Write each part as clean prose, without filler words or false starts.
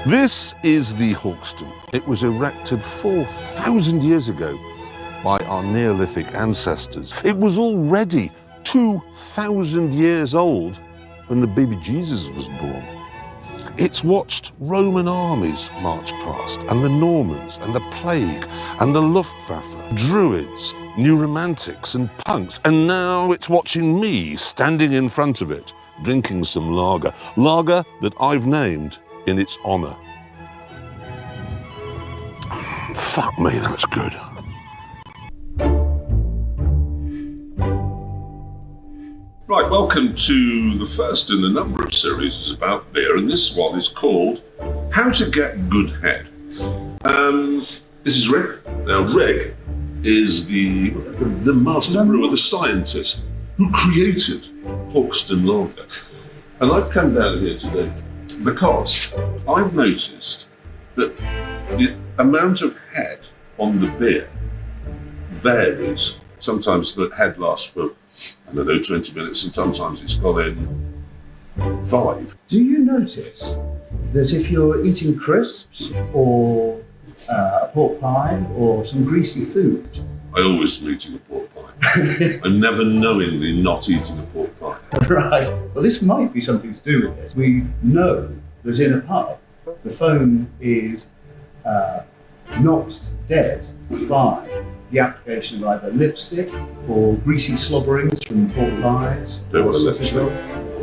This is the Hawkstone. It was erected 4,000 years ago by our Neolithic ancestors. It was already 2,000 years old when the baby Jesus was born. It's watched Roman armies march past, and the Normans, and the plague, and the Luftwaffe, druids, new romantics, and punks, and now it's watching me standing in front of it, drinking some lager. Lager that I've named in its honour. Fuck me, that's good. Right, welcome to the first in a number of series about beer, and this one is called How to Get Good Head. This is Rick. Now, Rick is the master brewer, the scientist who created Hawkstone Lager. And I've come down here today because I've noticed that the amount of head on the beer varies. Sometimes the head lasts for, 20 minutes, and sometimes it's gone in 5. Do you notice that if you're eating crisps or a pork pie or some greasy food? I always am eating a pork pie. I'm never knowingly not eating a pork pie. Right. Well, this might be something to do with it. We know that in a pub, the foam is knocked dead by the application of either lipstick or greasy slobberings from pork pies or sausage rolls.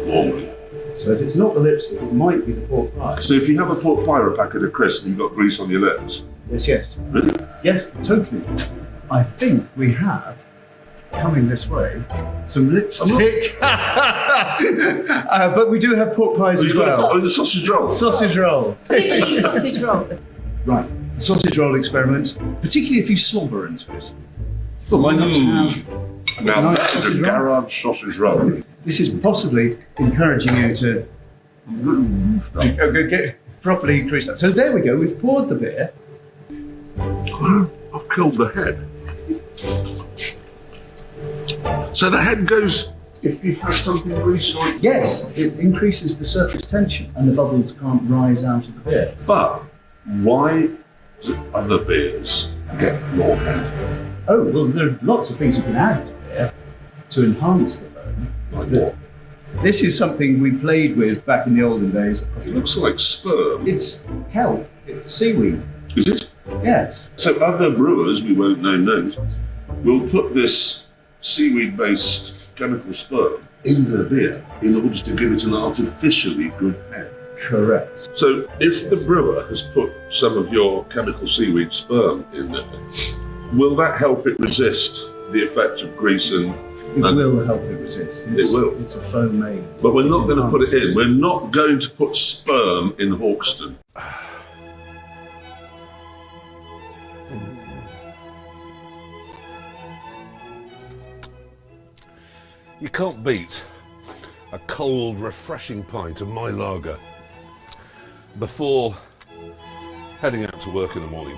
Normally. So if it's not the lipstick, it might be the pork pie. So if you have a pork pie or a packet of crisps and you've got grease on your lips? Yes. Really? Yes, totally. I think we have, coming this way, some lipstick. But we do have pork pies as well. Oh, the sausage roll. Sausage rolls. Particularly sausage roll. Right, the sausage roll experiment, particularly if you slobber into it. Well, why not have Now nice that is sausage a roll? garage sausage roll. This is possibly encouraging you to get properly greased up. So there we go, we've poured the beer. I've killed the head. So the head goes if you've had something greasy on it? Yes, it increases the surface tension and the bubbles can't rise out of the beer. But why do other beers get more head? Oh, well, there are lots of things you can add to beer to enhance the foam. Like what? This is something we played with back in the olden days. It looks like sperm. It's kelp, it's seaweed. Is it? Yes. So other brewers, we won't name names, will put this seaweed-based chemical sperm in their beer in order to give it an artificially good head. Correct. So if the brewer has put some of your chemical seaweed sperm in there, will that help it resist the effect of grease and... It will help it resist. It will. It's a foam made. But we're not going to put it in. We're not going to put sperm in Hawkstone. You can't beat a cold, refreshing pint of my lager before heading out to work in the morning.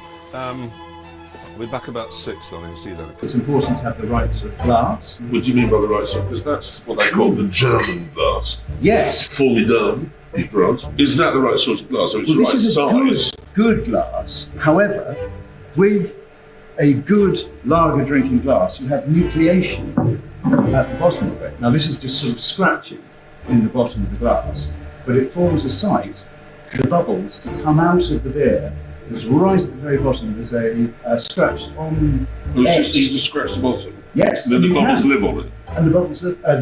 We're back about 6, darling. See you then. It's important to have the right sort of glass. What do you mean by the right sort? Because that's what they call the German glass. Yes. Formidable in France. Is that the right sort of glass? So it's Well, the this right is size? a good glass. However, with a good lager drinking glass, you have nucleation at the bottom of it. Now, this is just sort of scratching in the bottom of the glass, but it forms a site for the bubbles to come out of the beer. It's right at the very bottom. There's a scratch on You edge. just scratch the bottom. Yes, And then the you bubbles can. live on it. And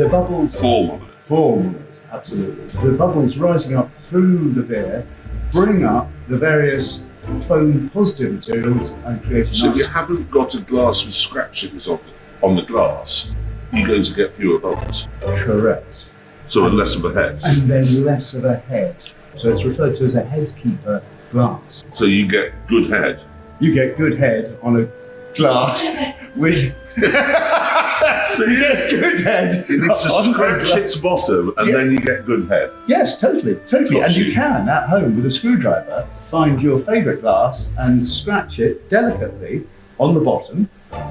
the bubbles Form on it. form on it, absolutely. The bubbles rising up through the beer bring up the various foam positive materials and create a So if you nice... haven't got a glass with scratchings on the glass, you're going to get fewer bubbles. Correct. So less of a head. And then less of a head. So it's referred to as a head keeper glass. So you get good head. You get good head on a glass with... you get good head. It's to on a scratch glass. its bottom and Yeah. then you get good head. Yes, totally. Got And you you. can, at home, with a screwdriver, find your favourite glass and scratch it delicately on the bottom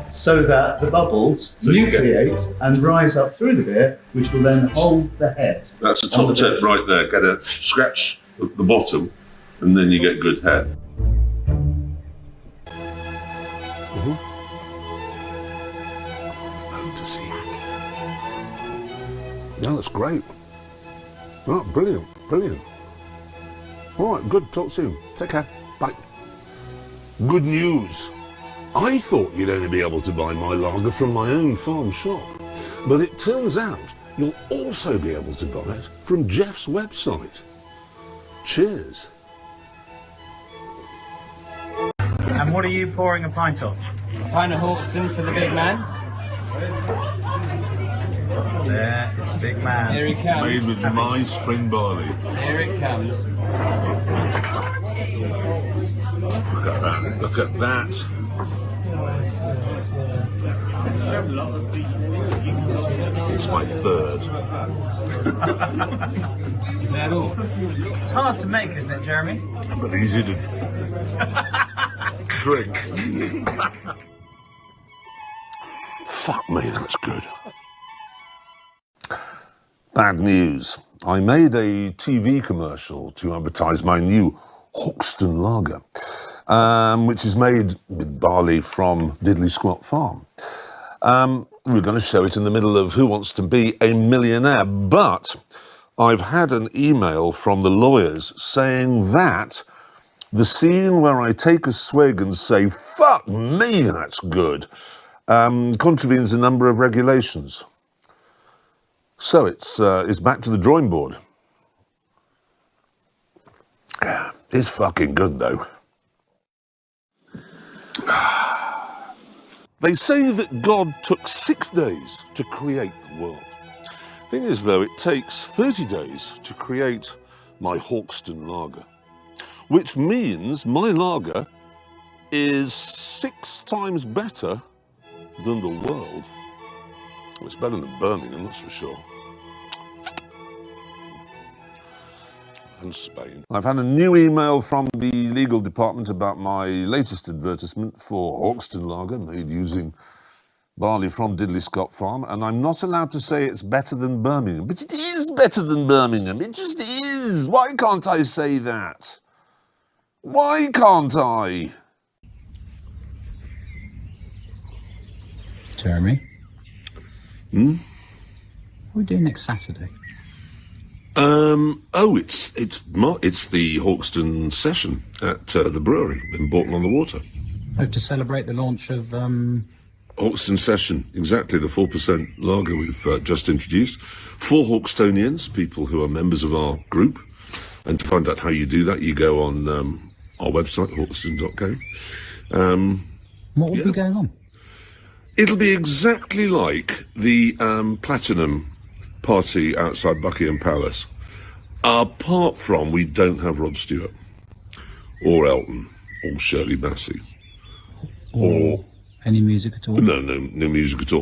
so that the bubbles So you nucleate and rise up through the beer, which will then hold the head. That's a on top the tip beer. right there. Get a scratch at the bottom and then you get good head. Yeah, that's great. Right, brilliant, brilliant. All right, good, talk soon. Take care, bye. Good news. I thought you'd only be able to buy my lager from my own farm shop, but it turns out you'll also be able to buy it from Jeff's website. Cheers. And what are you pouring a pint of? A pint of Hawkstone for the big man. There is the big man. Here he comes. Made with my spring barley. Here it comes. Look at that. Look at that. It's my third. Is that all? It's hard to make, isn't it, Jeremy? But easy to drink. Fuck me, that's good. Bad news. I made a TV commercial to advertise my new Hawkstone lager, which is made with barley from Diddley Squat Farm. We're going to show it in the middle of Who Wants to Be a Millionaire, but I've had an email from the lawyers saying that the scene where I take a swig and say, fuck me, that's good, contravenes a number of regulations. So it's back to the drawing board. It's fucking good though. They say that God took 6 days to create the world. Thing is though, it takes 30 days to create my Hawkstone lager, which means my lager is 6 times better than the world. Well, it's better than Birmingham, that's for sure. And Spain. I've had a new email from the legal department about my latest advertisement for Hawkstone lager made using barley from Diddley Squat Farm, and I'm not allowed to say it's better than Birmingham, but it is better than Birmingham. It just is. Why can't I say that? Why can't I? Jeremy? What are we doing next Saturday? It's the Hawkstone session at the brewery in Bourton-on-the-Water. Oh, to celebrate the launch of... Hawkstone session, exactly, the 4% lager we've just introduced. 4 Hawkstonians, people who are members of our group. And to find out how you do that, you go on our website, hawkstone.co. What will be going on? It'll be exactly like the Platinum party outside Buckingham Palace, apart from we don't have Rod Stewart or Elton or Shirley Bassey or any music at all? no music at all.